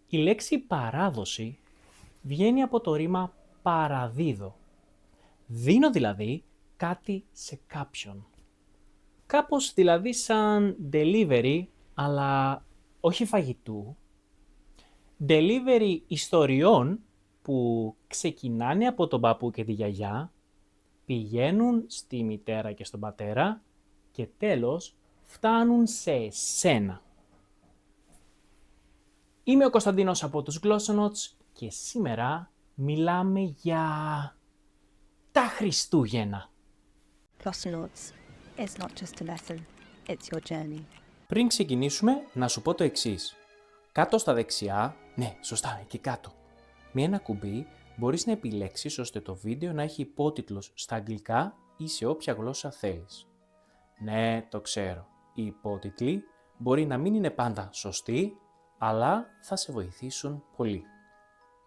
Η λέξη παράδοση βγαίνει από το ρήμα παραδίδω. Δίνω δηλαδή κάτι σε κάποιον. Κάπως δηλαδή σαν delivery, αλλά όχι φαγητού. Delivery ιστοριών που ξεκινάνε από τον παππού και τη γιαγιά, πηγαίνουν στη μητέρα και στον πατέρα και τέλος φτάνουν σε εσένα. Είμαι ο Κωνσταντίνος από τους Glossonots και σήμερα μιλάμε για τα Χριστούγεννα. Glossonots, it's not just a lesson, it's your journey. Πριν ξεκινήσουμε, να σου πω το εξής. Κάτω στα δεξιά, ναι, σωστά, εκεί κάτω, με ένα κουμπί μπορείς να επιλέξεις ώστε το βίντεο να έχει υπότιτλους στα αγγλικά ή σε όποια γλώσσα θέλεις. Ναι, το ξέρω, οι υπότιτλοι μπορεί να μην είναι πάντα σωστοί, αλλά θα σε βοηθήσουν πολύ.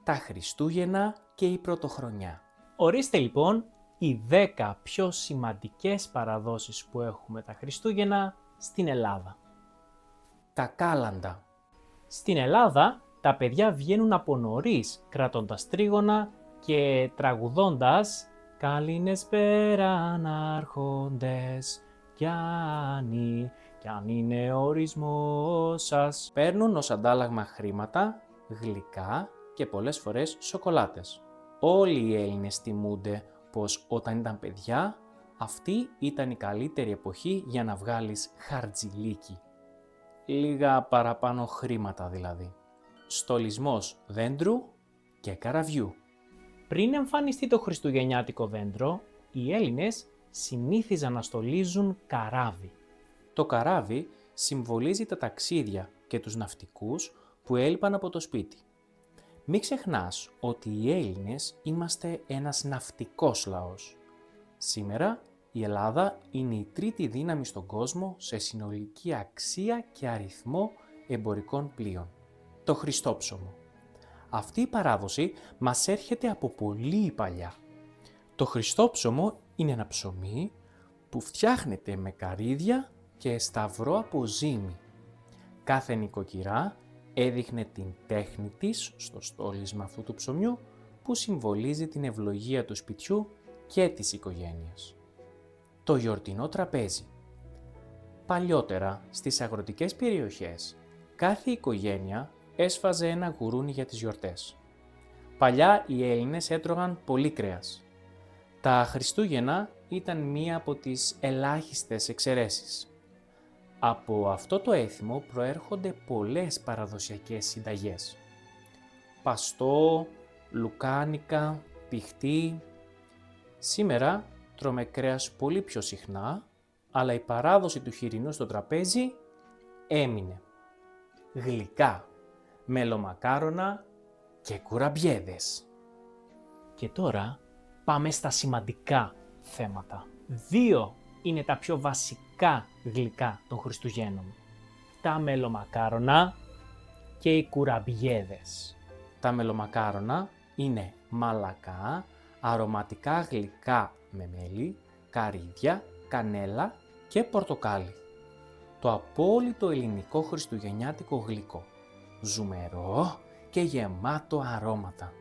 Τα Χριστούγεννα και η Πρωτοχρονιά. Ορίστε λοιπόν οι 10 πιο σημαντικές παραδόσεις που έχουμε τα Χριστούγεννα στην Ελλάδα. Τα κάλαντα. Στην Ελλάδα τα παιδιά βγαίνουν από νωρίς κρατώντας τρίγωνα και τραγουδώντας «Καλήνες πέραν άρχοντες κι αν είναι ορισμός σας». Παίρνουν ως αντάλλαγμα χρήματα, γλυκά και πολλές φορές σοκολάτες. Όλοι οι Έλληνες θυμούνται πως όταν ήταν παιδιά, αυτή ήταν η καλύτερη εποχή για να βγάλεις χαρτζηλίκι. Λίγα παραπάνω χρήματα δηλαδή. Στολισμός δέντρου και καραβιού. Πριν εμφανιστεί το χριστουγεννιάτικο δέντρο, οι Έλληνες συνήθιζαν να στολίζουν καράβι. Το καράβι συμβολίζει τα ταξίδια και τους ναυτικούς που έλειπαν από το σπίτι. Μην ξεχνάς ότι οι Έλληνες είμαστε ένας ναυτικός λαός. Σήμερα η Ελλάδα είναι η τρίτη δύναμη στον κόσμο σε συνολική αξία και αριθμό εμπορικών πλοίων. Το Χριστόψωμο. Αυτή η παράδοση μας έρχεται από πολύ παλιά. Το Χριστόψωμο είναι ένα ψωμί που φτιάχνεται με καρύδια και σταυρό από ζύμη. Κάθε νοικοκυρά έδειχνε την τέχνη της στο στόλισμα αυτού του ψωμιού που συμβολίζει την ευλογία του σπιτιού και της οικογένειας. Το γιορτινό τραπέζι. Παλιότερα, στις αγροτικές περιοχές, κάθε οικογένεια έσφαζε ένα γουρούνι για τις γιορτές. Παλιά οι Έλληνες έτρωγαν πολύ κρέας. Τα Χριστούγεννα ήταν μία από τις ελάχιστες εξαιρέσεις. Από αυτό το έθιμο προέρχονται πολλές παραδοσιακές συνταγές. Παστό, λουκάνικα, πιχτή. Σήμερα τρώμε κρέας πολύ πιο συχνά, αλλά η παράδοση του χοιρινού στο τραπέζι έμεινε. Γλυκά, μελομακάρονα και κουραμπιέδες. Και τώρα πάμε στα σημαντικά θέματα. 2 είναι τα πιο βασικά γλυκά των Χριστουγέννων. Τα μελομακάρονα και οι κουραμπιέδες. Τα μελομακάρονα είναι μαλακά, αρωματικά γλυκά με μέλι, καρύδια, κανέλα και πορτοκάλι. Το απόλυτο ελληνικό χριστουγεννιάτικο γλυκό. Ζουμερό και γεμάτο αρώματα.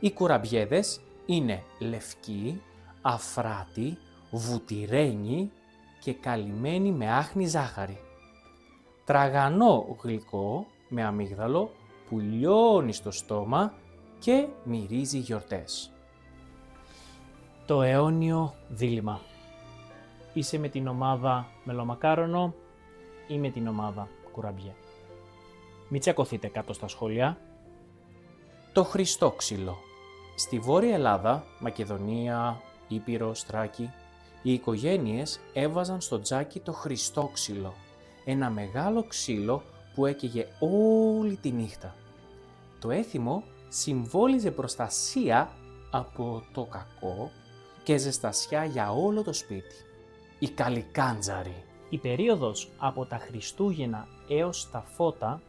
Οι κουραμπιέδες είναι λευκοί, αφράτοι, βουτυρένοι και καλυμμένοι με άχνη ζάχαρη. Τραγανό γλυκό με αμύγδαλο που λιώνει στο στόμα και μυρίζει γιορτές. Το αιώνιο δίλημμα. Είσαι με την ομάδα μελομακάρονο ή με την ομάδα κουραμπιέ. Μην τσακωθείτε κάτω στα σχόλια. Το Χριστόξυλο. Στη Βόρεια Ελλάδα, Μακεδονία, Ήπειρο, Θράκη, οι οικογένειες έβαζαν στο τζάκι το Χριστόξυλο, ένα μεγάλο ξύλο που έκαιγε όλη τη νύχτα. Το έθιμο συμβόλιζε προστασία από το κακό και ζεστασιά για όλο το σπίτι. Η καλικάντζαρη. Η περίοδος από τα Χριστούγεννα έως τα φώτα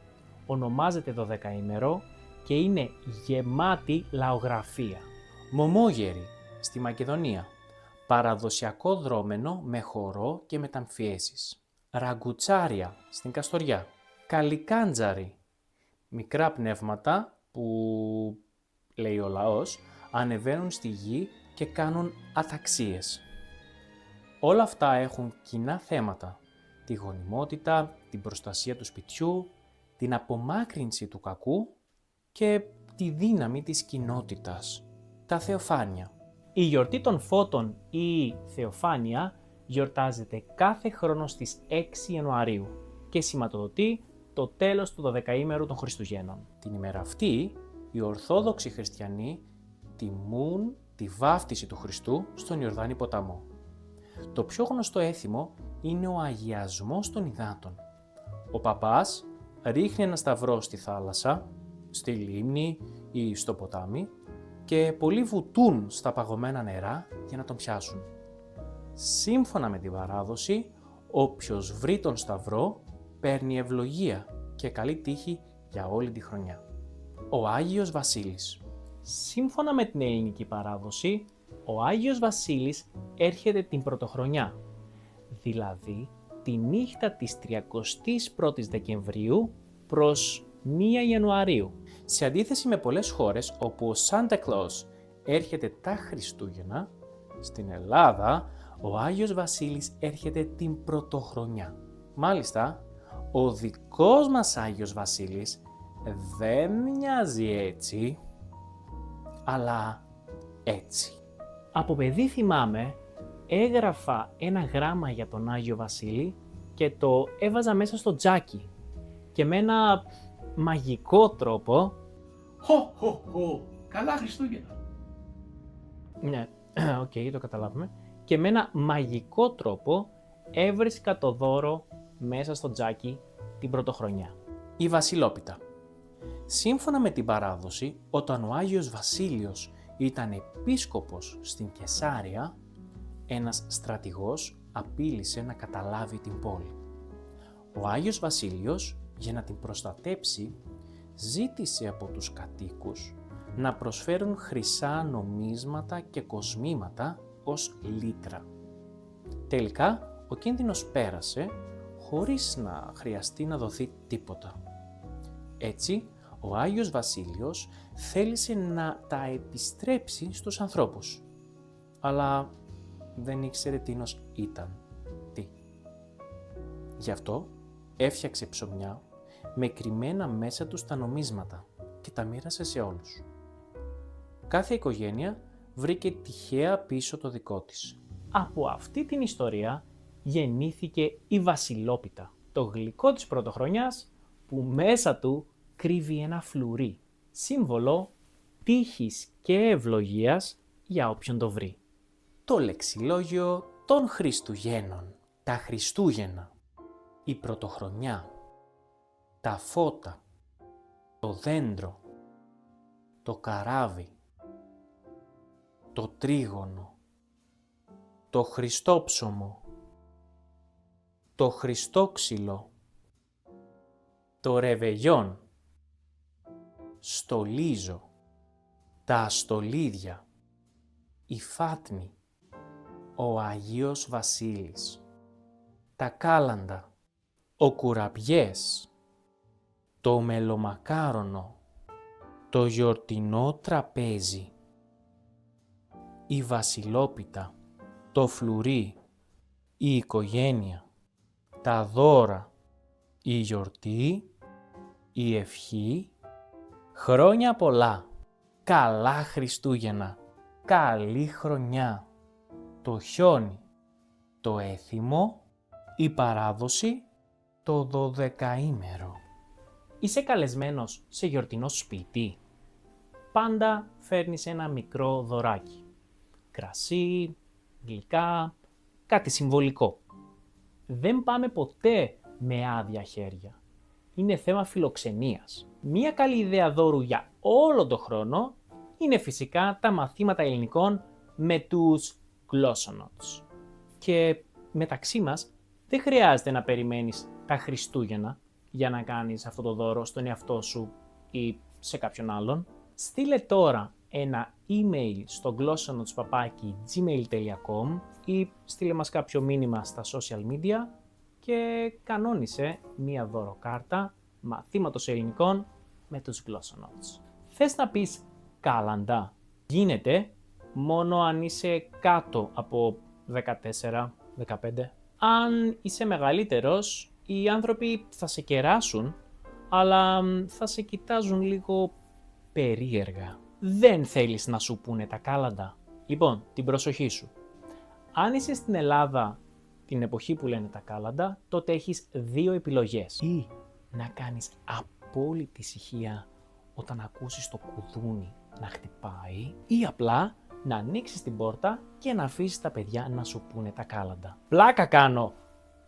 ονομάζεται 12ημερο και είναι γεμάτη λαογραφία. Μωμόγερη στη Μακεδονία. Παραδοσιακό δρόμενο με χορό και μεταμφιέσεις. Ραγκουτσάρια στην Καστοριά. Καλικάντζαρη. Μικρά πνεύματα που, λέει ο λαός, ανεβαίνουν στη γη και κάνουν αταξίες. Όλα αυτά έχουν κοινά θέματα. Τη γονιμότητα, την προστασία του σπιτιού, την απομάκρυνση του κακού και τη δύναμη της κοινότητας. Τα θεοφάνεια. Η γιορτή των φώτων ή Θεοφάνεια γιορτάζεται κάθε χρόνο στις 6 Ιανουαρίου και σηματοδοτεί το τέλος του 12ήμερου των Χριστουγέννων. Την ημέρα αυτή, οι Ορθόδοξοι Χριστιανοί τιμούν τη βάφτιση του Χριστού στον Ιορδάνη ποταμό. Το πιο γνωστό έθιμο είναι ο αγιασμός των υδάτων. Ο παπάς ρίχνει ένα σταυρό στη θάλασσα, στη λίμνη ή στο ποτάμι και πολλοί βουτούν στα παγωμένα νερά για να τον πιάσουν. Σύμφωνα με την παράδοση, όποιος βρει τον σταυρό παίρνει ευλογία και καλή τύχη για όλη τη χρονιά. Ο Άγιος Βασίλης. Σύμφωνα με την ελληνική παράδοση, ο Άγιος Βασίλης έρχεται την πρωτοχρονιά, δηλαδή τη νύχτα της 31ης Δεκεμβρίου προς 1 Ιανουαρίου. Σε αντίθεση με πολλές χώρες όπου ο Santa Claus έρχεται τα Χριστούγεννα, στην Ελλάδα ο Άγιος Βασίλης έρχεται την πρωτοχρονιά. Μάλιστα, ο δικός μας Άγιος Βασίλης δεν μοιάζει έτσι, αλλά έτσι. Από παιδί θυμάμαι, έγραφα ένα γράμμα για τον Άγιο Βασίλη και το έβαζα μέσα στο τζάκι και με ένα μαγικό τρόπο... Χω, καλά Χριστούγεννα. Ναι, οκ, το καταλάβουμε. Και με ένα μαγικό τρόπο έβρισκα το δώρο μέσα στο τζάκι την πρωτοχρονιά. Η Βασιλόπιτα. Σύμφωνα με την παράδοση, όταν ο Άγιος Βασίλειος ήταν επίσκοπος στην Κεσάρια, ένας στρατηγός απείλησε να καταλάβει την πόλη. Ο Άγιος Βασίλειος, για να την προστατέψει, ζήτησε από τους κατοίκους να προσφέρουν χρυσά νομίσματα και κοσμήματα ως λύτρα. Τελικά, ο κίνδυνος πέρασε χωρίς να χρειαστεί να δοθεί τίποτα. Έτσι, ο Άγιος Βασίλειος θέλησε να τα επιστρέψει στους ανθρώπους, αλλά δεν ήξερε τίνος ήταν τι. Γι' αυτό έφτιαξε ψωμιά με κρυμμένα μέσα τους τα νομίσματα και τα μοίρασε σε όλους. Κάθε οικογένεια βρήκε τυχαία πίσω το δικό της. Από αυτή την ιστορία γεννήθηκε η Βασιλόπιτα, το γλυκό της πρωτοχρονιάς που μέσα του κρύβει ένα φλουρί, σύμβολο τύχης και ευλογίας για όποιον το βρει. Το λεξιλόγιο των Χριστουγέννων. Τα Χριστούγεννα, η πρωτοχρονιά, τα φώτα, το δέντρο, το καράβι, το τρίγωνο, το χριστόψωμο, το χριστόξυλο, το ρεβεγιόν, στολίζο, τα αστολίδια, η φάτνη, ο Αγίος Βασίλης, τα κάλαντα, ο κουραμπιές, το μελομακάρονο, το γιορτινό τραπέζι, η Βασιλόπιτα, το φλουρί, η οικογένεια, τα δώρα, η γιορτή, η ευχή, χρόνια πολλά, καλά Χριστούγεννα, καλή χρονιά, το χιόνι, το έθιμο, η παράδοση, το 12ήμερο. Είσαι καλεσμένος σε γιορτινό σπίτι. Πάντα φέρνεις ένα μικρό δωράκι. Κρασί, γλυκά, κάτι συμβολικό. Δεν πάμε ποτέ με άδεια χέρια. Είναι θέμα φιλοξενίας. Μία καλή ιδέα δώρου για όλο το χρόνο είναι φυσικά τα μαθήματα ελληνικών με τους Glossonots. Και μεταξύ μας δεν χρειάζεται να περιμένεις τα Χριστούγεννα για να κάνεις αυτό το δώρο στον εαυτό σου ή σε κάποιον άλλον. Στείλε τώρα ένα email στο glossonots@gmail.com ή στείλε μας κάποιο μήνυμα στα social media και κανόνισε μία δωροκάρτα μαθήματος ελληνικών με τους Glossonauts. Θες να πεις κάλαντα? Γίνεται μόνο αν είσαι κάτω από 14-15. Αν είσαι μεγαλύτερος, οι άνθρωποι θα σε κεράσουν, αλλά θα σε κοιτάζουν λίγο περίεργα. Δεν θέλεις να σου πούνε τα κάλαντα. Λοιπόν, την προσοχή σου. Αν είσαι στην Ελλάδα την εποχή που λένε τα κάλαντα, τότε έχεις δύο επιλογές. Ή να κάνεις απόλυτη ησυχία όταν ακούσεις το κουδούνι να χτυπάει, ή απλά να ανοίξεις την πόρτα και να αφήσεις τα παιδιά να σου πούνε τα κάλαντα. Πλάκα κάνω!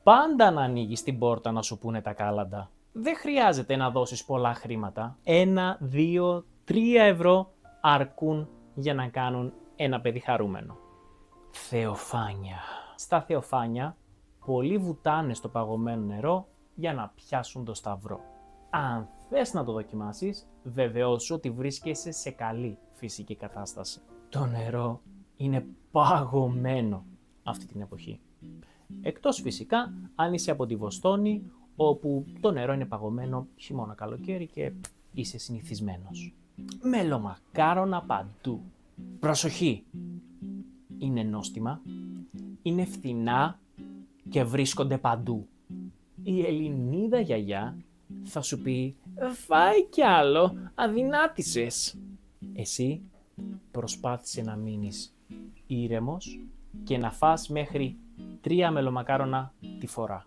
Πάντα να ανοίγεις την πόρτα να σου πούνε τα κάλαντα. Δεν χρειάζεται να δώσεις πολλά χρήματα. 1, 2, 3 ευρώ αρκούν για να κάνουν ένα παιδί χαρούμενο. Θεοφάνια. Στα θεοφάνια, πολλοί βουτάνε στο παγωμένο νερό για να πιάσουν το σταυρό. Αν θες να το δοκιμάσεις, βεβαιώσου ότι βρίσκεσαι σε καλή φυσική κατάσταση. Το νερό είναι παγωμένο αυτή την εποχή. Εκτός φυσικά αν είσαι από τη Βοστόνη, όπου το νερό είναι παγωμένο χειμώνα καλοκαίρι και είσαι συνηθισμένος. Μελομακάρονα παντού. Προσοχή! Είναι νόστιμα, είναι φθηνά και βρίσκονται παντού. Η Ελληνίδα γιαγιά θα σου πει «Φάει κι άλλο, αδυνάτησες». Εσύ προσπάθησε να μείνεις ήρεμος και να φας μέχρι 3 μελομακάρονα τη φορά.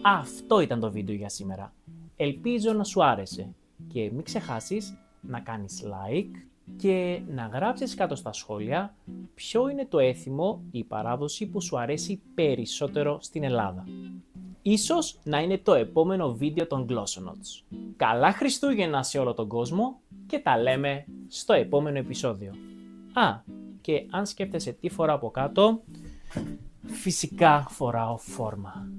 Αυτό ήταν το βίντεο για σήμερα. Ελπίζω να σου άρεσε και μην ξεχάσεις να κάνεις like και να γράψεις κάτω στα σχόλια ποιο είναι το έθιμο ή παράδοση που σου αρέσει περισσότερο στην Ελλάδα. Ίσως να είναι το επόμενο βίντεο των Glossonauts. Καλά Χριστούγεννα σε όλο τον κόσμο και τα λέμε στο επόμενο επεισόδιο. Και αν σκέφτεσαι τι φοράω από κάτω, φυσικά φοράω φόρμα.